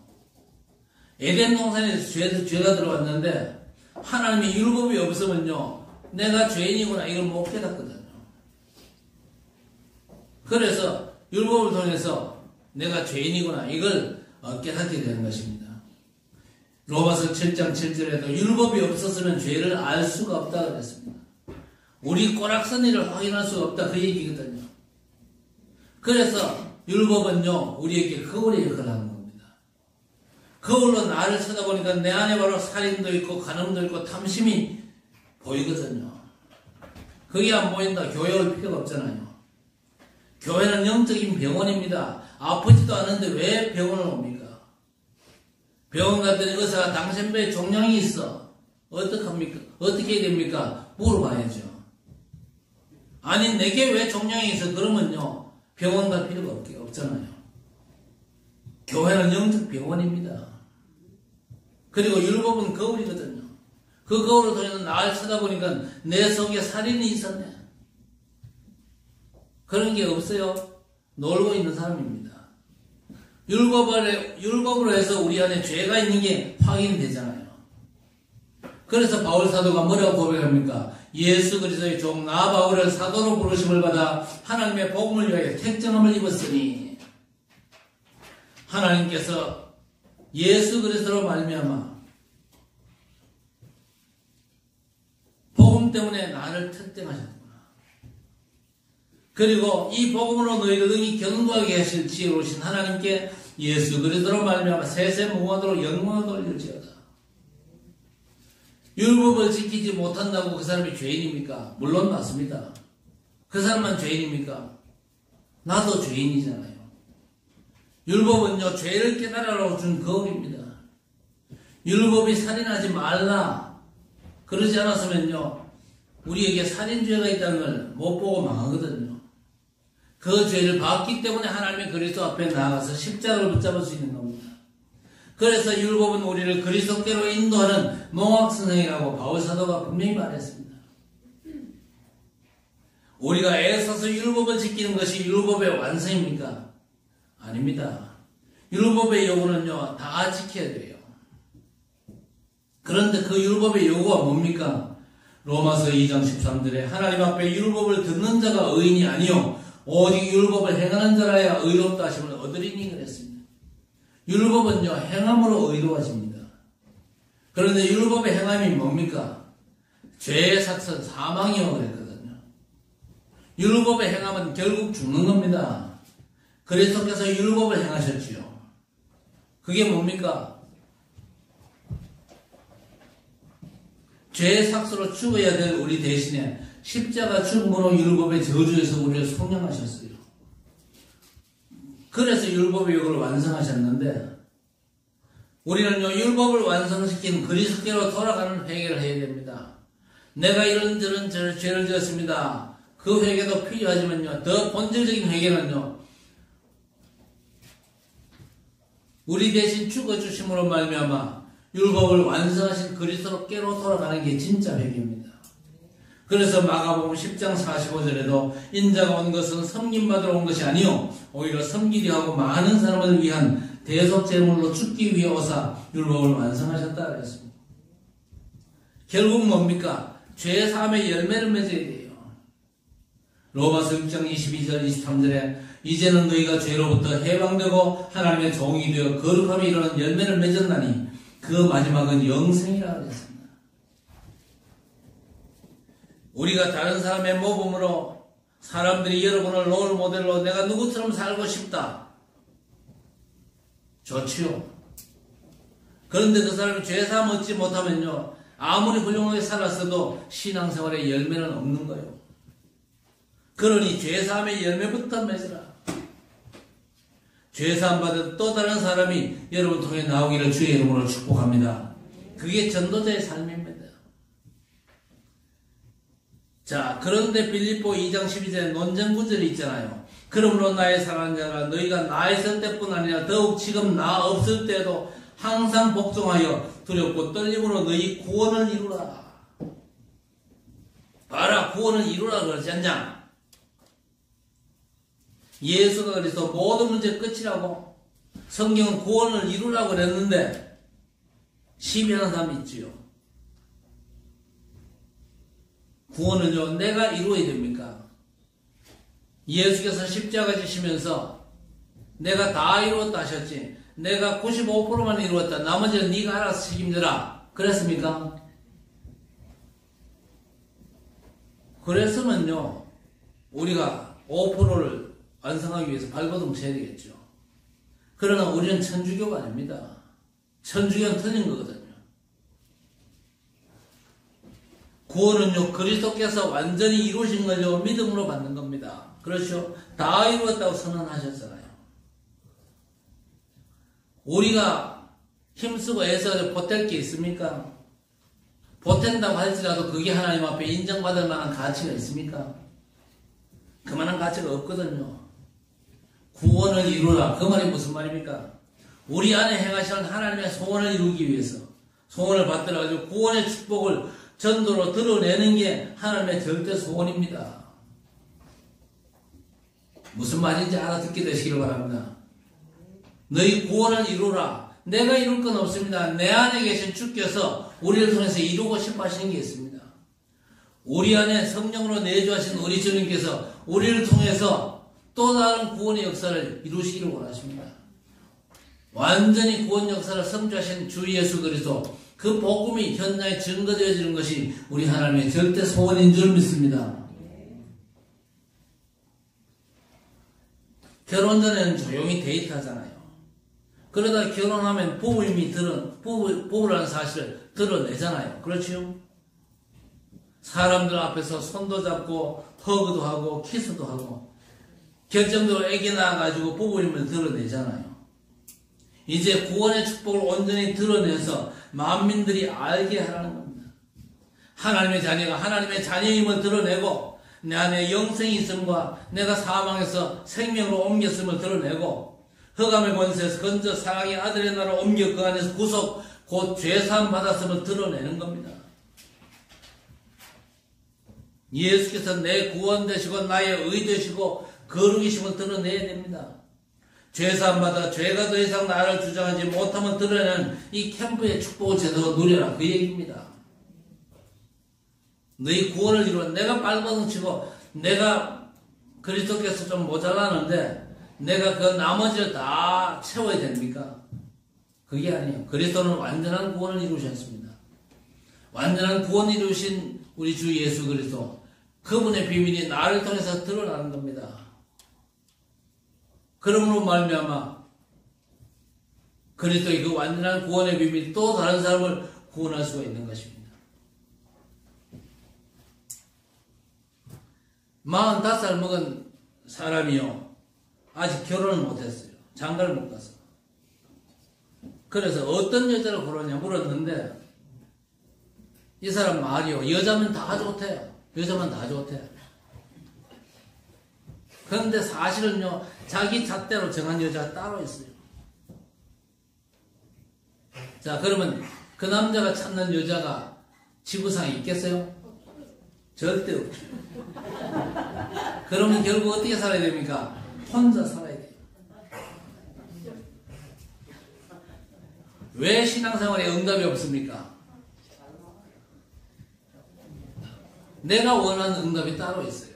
에덴 동산에서 죄가 들어왔는데 하나님이 율법이 없으면요 내가 죄인이구나 이걸 못 깨닫거든요. 그래서 율법을 통해서 내가 죄인이구나 이걸 깨닫게 되는 것입니다. 로마서 7장 7절에도 율법이 없었으면 죄를 알 수가 없다 그랬습니다. 우리 꼬락서니를 확인할 수가 없다 그 얘기거든요. 그래서 율법은요 우리에게 거울의 역할을 하는 겁니다. 거울로 나를 쳐다보니까 내 안에 바로 살인도 있고 간음도 있고 탐심이 보이거든요. 그게 안 보인다 교회 올 필요가 없잖아요. 교회는 영적인 병원입니다. 아프지도 않은데 왜 병원을 옵니까? 병원 갔더니 의사가 당신 배에 종양이 있어. 어떡합니까? 어떻게 해야 됩니까? 물어봐야죠. 아니 내게 왜 종양이 있어? 그러면요 병원 갈 필요가 없잖아요. 교회는 영적 병원입니다. 그리고 율법은 거울이거든요. 그 거울을 통해서 나를 쳐다보니까 내 속에 살인이 있었네. 그런 게 없어요. 놀고 있는 사람입니다. 율법으로 해서 우리 안에 죄가 있는 게 확인되잖아요. 그래서 바울 사도가 뭐라고 고백합니까? 예수 그리스도의 종 나 바울을 사도로 부르심을 받아 하나님의 복음을 위하여 택정함을 입었으니 하나님께서 예수 그리스도로 말미암아 복음 때문에 나를 특정하셨구나. 그리고 이 복음으로 너희를 능히 견고하게 하실 지혜로우신 하나님께 예수 그리스도로 말미암아 세세무한으로 영광을 돌릴지어다. 율법을 지키지 못한다고 그 사람이 죄인입니까? 물론 맞습니다. 그 사람만 죄인입니까? 나도 죄인이잖아요. 율법은요 죄를 깨달으라고 준 거울입니다. 율법이 살인하지 말라 그러지 않았으면요 우리에게 살인죄가 있다는 걸 못 보고 망하거든요. 그 죄를 봤기 때문에 하나님의 그리스도 앞에 나아가서 십자가를 붙잡을 수 있는 겁니다. 그래서 율법은 우리를 그리스도께로 인도하는 몽학선생이라고 바울사도가 분명히 말했습니다. 우리가 애써서 율법을 지키는 것이 율법의 완성입니까? 아닙니다. 율법의 요구는요 다 지켜야 돼요. 그런데 그 율법의 요구가 뭡니까? 로마서 2장 13절에 하나님 앞에 율법을 듣는 자가 의인이 아니요 오직 율법을 행하는 자라야 의롭다 하심을 얻으리니 그랬습니다. 율법은요 행함으로 의로워집니다. 그런데 율법의 행함이 뭡니까? 죄의 삭선 사망이요 그랬거든요. 율법의 행함은 결국 죽는 겁니다. 그리스도께서 율법을 행하셨지요. 그게 뭡니까? 죄의 삭스로 죽어야 될 우리 대신에 십자가 죽음으로 율법의 저주에서 우리를 속량하셨어요. 그래서 율법의 욕을 완성하셨는데 우리는요, 율법을 완성시킨 그리스도께로 돌아가는 회개를 해야 됩니다. 내가 이런저런 죄를 지었습니다. 그 회개도 필요하지만요, 더 본질적인 회개는요, 우리 대신 죽어주심으로 말미암아 율법을 완성하신 그리스도께로 돌아가는 게 진짜 회개입니다. 그래서 마가복음 10장 45절에도 인자가 온 것은 섬김받으러 온 것이 아니요 오히려 섬기려 하고 많은 사람을 위한 대속제물로 죽기 위해 오사 율법을 완성하셨다 그랬습니다. 결국 뭡니까? 죄 사함의 열매를 맺어야 돼요. 로마서 6장 22절 23절에 이제는 너희가 죄로부터 해방되고 하나님의 종이 되어 거룩함에 이르는 열매를 맺었나니 그 마지막은 영생이라 그랬습니다. 우리가 다른 사람의 모범으로 사람들이 여러분을 롤 모델로 내가 누구처럼 살고 싶다. 좋지요. 그런데 그 사람이 죄사함 얻지 못하면요, 아무리 훌륭하게 살았어도 신앙생활에 열매는 없는 거예요. 그러니 죄사함의 열매부터 맺으라. 죄사함 받은 또 다른 사람이 여러분 통해 나오기를 주의 이름으로 축복합니다. 그게 전도자의 삶입니다. 자, 그런데 빌립보 2장 12절에 논쟁 구절이 있잖아요. 그러므로 나의 사랑하는 자라 너희가 나 있을 때뿐 아니라 더욱 지금 나 없을 때도 항상 복종하여 두렵고 떨림으로 너희 구원을 이루라. 봐라, 구원을 이루라 그러지 않냐? 예수가 그래서 모든 문제 끝이라고 성경은 구원을 이루라고 그랬는데 시비하는 사람이 있지요. 구원은요, 내가 이루어야 됩니까? 예수께서 십자가 지시면서 내가 다 이루었다 하셨지, 내가 95%만 이루었다, 나머지는 네가 알아서 책임져라 그랬습니까? 그랬으면요, 우리가 5%를 완성하기 위해서 발버둥 쳐야 되겠죠. 그러나 우리는 천주교가 아닙니다. 천주교는 틀린 거거든요. 구원은요, 그리스도께서 완전히 이루신 걸요, 믿음으로 받는 겁니다. 그렇죠? 다 이루었다고 선언하셨잖아요. 우리가 힘쓰고 애써 보탤 게 있습니까? 보탠다고 할지라도 그게 하나님 앞에 인정받을 만한 가치가 있습니까? 그만한 가치가 없거든요. 구원을 이루라. 그 말이 무슨 말입니까? 우리 안에 행하시는 하나님의 소원을 이루기 위해서, 소원을 받들어가지고 구원의 축복을 전도로 드러내는 게 하나님의 절대 소원입니다. 무슨 말인지 알아듣게 되시길 바랍니다. 너희 구원을 이루라. 내가 이룰 건 없습니다. 내 안에 계신 주께서 우리를 통해서 이루고 싶어 하시는 게 있습니다. 우리 안에 성령으로 내주하신 우리 주님께서 우리를 통해서 또 다른 구원의 역사를 이루시기를 원하십니다. 완전히 구원 역사를 성취하신 주 예수 그리스도, 그 복음이 현장에 증거되어지는 것이 우리 하나님의 절대 소원인 줄 믿습니다. 결혼 전에는 조용히 데이트하잖아요. 그러다 결혼하면 부부라는 사실을 드러내잖아요. 그렇죠? 사람들 앞에서 손도 잡고 허그도 하고 키스도 하고 결정적으로 애기 낳아가지고 부부임을 드러내잖아요. 이제 구원의 축복을 온전히 드러내서 만민들이 알게 하라는 겁니다. 하나님의 자녀가 하나님의 자녀임을 드러내고 내 안에 영생이 있음과 내가 사망에서 생명으로 옮겼음을 드러내고 흑암의 권세에서 건져 사랑의 아들의 나라로 옮겨 그 안에서 구속 곧 죄사함 받았음을 드러내는 겁니다. 예수께서 내 구원 되시고 나의 의 되시고 거룩이심을 드러내야 됩니다. 죄사함 받아 죄가 더 이상 나를 주장하지 못하면 드러내는 이 캠프의 축복을 제대로 누려라, 그 얘기입니다. 너희 구원을 이루어. 내가 발버둥 치고 내가 그리스도께서 좀 모자라는데 내가 그 나머지를 다 채워야 됩니까? 그게 아니에요. 그리스도는 완전한 구원을 이루셨습니다. 완전한 구원을 이루신 우리 주 예수 그리스도, 그분의 비밀이 나를 통해서 드러나는 겁니다. 그러므로 말미암아 그리스도의 그 완전한 구원의 비밀이 또 다른 사람을 구원할 수가 있는 것입니다. 45살 먹은 사람이요, 아직 결혼을 못했어요. 장가를 못 가서. 그래서 어떤 여자를 고르냐 물었는데 이 사람 말이요, 여자면 다 좋대요. 여자만 다 좋대요. 그런데 사실은요, 자기 잣대로 정한 여자가 따로 있어요. 자, 그러면 그 남자가 찾는 여자가 지구상에 있겠어요? 절대 없죠. 그러면 결국 어떻게 살아야 됩니까? 혼자 살아야 돼요. 왜 신앙생활에 응답이 없습니까? 내가 원하는 응답이 따로 있어요.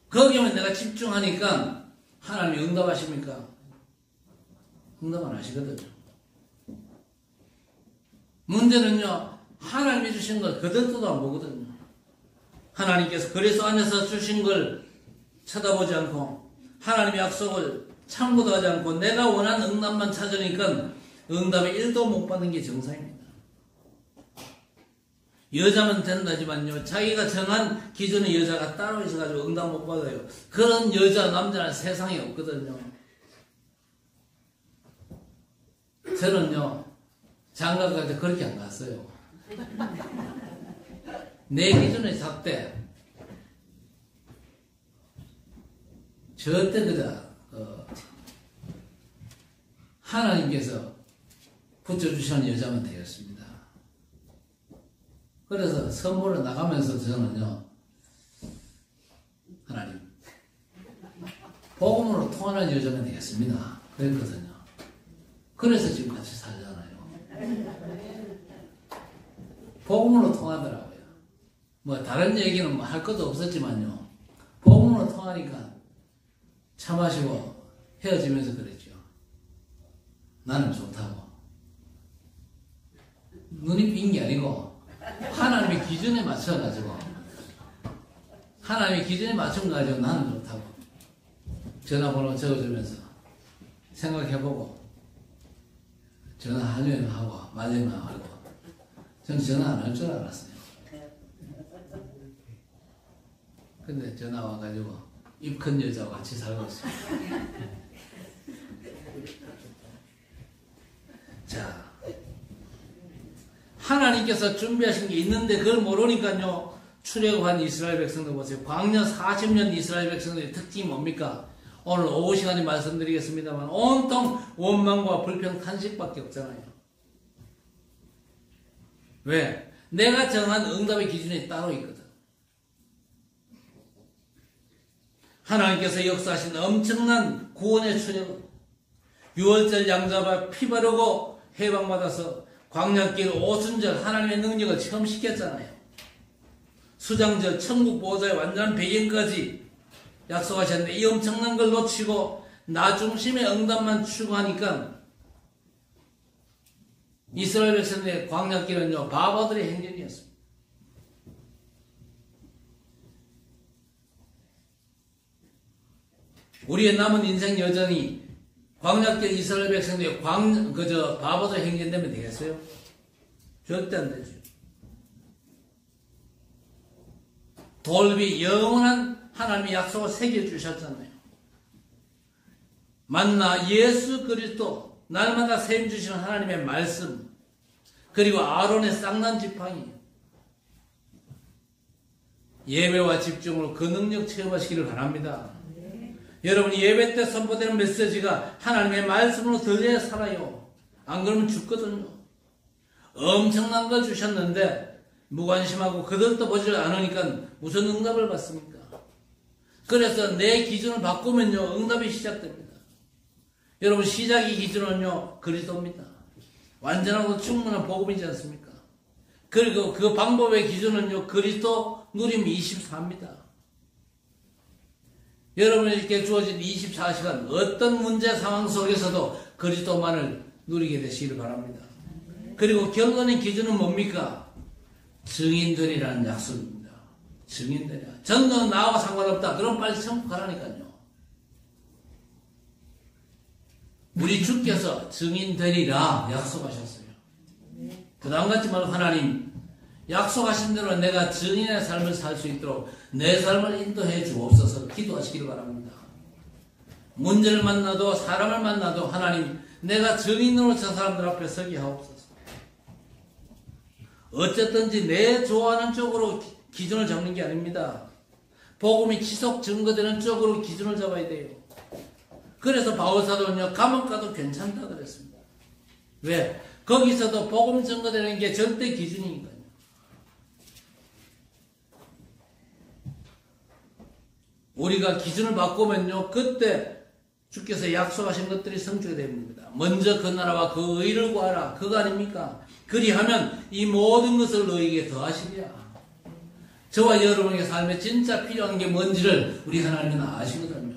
거기에 내가 집중하니까 하나님이 응답하십니까? 응답 안 하시거든요. 문제는요, 하나님이 주신 걸 그들도 안 보거든요. 하나님께서 그리스도 안에서 주신 걸 쳐다보지 않고 하나님의 약속을 참고도 하지 않고 내가 원하는 응답만 찾으니까 응답에 1도 못 받는 게 정상입니다. 여자면 된다지만요, 자기가 정한 기준의 여자가 따로 있어가지고 응답 못 받아요. 그런 여자, 남자는 세상에 없거든요. 저는요, 장가 갈 때 그렇게 안 갔어요. 내 기준의 잣대, 절대 하나님께서 붙여주시는 여자만 되었습니다. 그래서 선물을 나가면서 저는요, 하나님, 복음으로 통하는 여자가 되겠습니다. 그랬거든요. 그래서 지금 같이 살잖아요. 복음으로 통하더라고요. 뭐 다른 얘기는 뭐 할 것도 없었지만요, 복음으로 통하니까 차 마시고 헤어지면서 그랬죠. 나는 좋다고. 눈이 빈 게 아니고 하나님의 기준에 맞춰가지고, 하나님의 기준에 맞춰가지고 나는 좋다고 전화번호 적어주면서 생각해보고 전화하려면 하고 말려면 하고. 저는 전화 안 할 줄 알았어요. 근데 전화 와가지고 입 큰 여자와 같이 살고 있어요. 자, 하나님께서 준비하신 게 있는데 그걸 모르니까요, 출애굽한 이스라엘 백성들 보세요. 광야 40년 이스라엘 백성들의 특징이 뭡니까? 오늘 오후 시간에 말씀드리겠습니다만 온통 원망과 불평, 탄식밖에 없잖아요. 왜? 내가 정한 응답의 기준이 따로 있거든. 하나님께서 역사하신 엄청난 구원의 출애굽, 6월절 양잡아 피 바르고 해방받아서 광야길 오순절 하나님의 능력을 처음 시켰잖아요. 수장절 천국 보호자의 완전한 배경까지 약속하셨는데 이 엄청난 걸 놓치고 나 중심의 응답만 추구하니까 이스라엘 백성의 광야길은요, 바보들의 행진이었습니다. 우리의 남은 인생 여전히 광야길 이스라엘 백성들의 바보들 행진되면 되겠어요? 절대 안 되죠. 돌비 영원한 하나님의 약속을 새겨주셨잖아요. 만나 예수 그리스도, 날마다 셈 주시는 하나님의 말씀, 그리고 아론의 쌍난 지팡이, 예배와 집중으로 그 능력 체험하시기를 바랍니다. 여러분이 예배 때 선포되는 메시지가 하나님의 말씀으로 들려야 살아요. 안 그러면 죽거든요. 엄청난 걸 주셨는데 무관심하고 그들도 보지 않으니까 무슨 응답을 받습니까? 그래서 내 기준을 바꾸면요, 응답이 시작됩니다. 여러분, 시작의 기준은요, 그리스도입니다. 완전하고 충분한 복음이지 않습니까? 그리고 그 방법의 기준은요, 그리스도 누림 24입니다. 여러분에게 주어진 24시간 어떤 문제 상황 속에서도 그리스도만을 누리게 되시기를 바랍니다. 그리고 결론의 기준은 뭡니까? 증인들이라는 약속입니다. 증인들이야. 전는 나와 상관없다. 그럼 빨리 천국 가라니까요. 우리 주께서 증인 되리라 약속하셨어요. 부담 갖지 말고 하나님 약속하신 대로 내가 증인의 삶을 살 수 있도록 내 삶을 인도해 주옵소서 기도하시기를 바랍니다. 문제를 만나도 사람을 만나도 하나님 내가 증인으로 저 사람들 앞에 서게 하옵소서. 어쨌든지 내 좋아하는 쪽으로 기준을 잡는 게 아닙니다. 복음이 지속 증거되는 쪽으로 기준을 잡아야 돼요. 그래서 바울사도는요 감옥 가도 괜찮다 그랬습니다. 왜? 거기서도 복음 증거되는 게 절대 기준이니까요. 우리가 기준을 바꾸면요 그때 주께서 약속하신 것들이 성취가 됩니다. 먼저 그 나라와 그 의를 구하라. 그거 아닙니까? 그리하면 이 모든 것을 너에게 더하시리라. 저와 여러분의 삶에 진짜 필요한 게 뭔지를 우리 하나님은 아시거든요.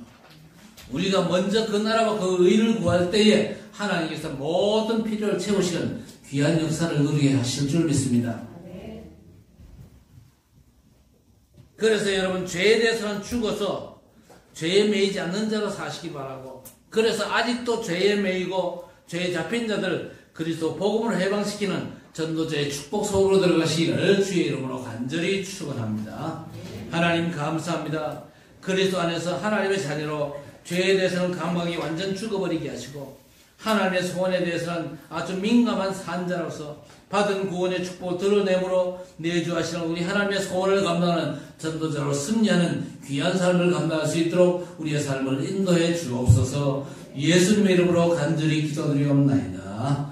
우리가 먼저 그 나라와 그 의를 구할 때에 하나님께서 모든 필요를 채우시는 귀한 역사를 누리게 하실 줄 믿습니다. 그래서 여러분 죄에 대해서는 죽어서 죄에 매이지 않는 자로 사시기 바라고, 그래서 아직도 죄에 매이고 죄에 잡힌 자들 그리스도 복음을 해방시키는 전도자의 축복 속으로 들어가시기를 주의 이름으로 간절히 축원합니다. 하나님 감사합니다. 그리스도 안에서 하나님의 자녀로 죄에 대해서는 감각이 완전 죽어버리게 하시고 하나님의 소원에 대해서는 아주 민감한 산자로서 받은 구원의 축복을 드러내므로 내주하시는 우리 하나님의 소원을 감당하는 전도자로 승리하는 귀한 삶을 감당할 수 있도록 우리의 삶을 인도해 주옵소서. 예수님의 이름으로 간절히 기도드리옵나이다.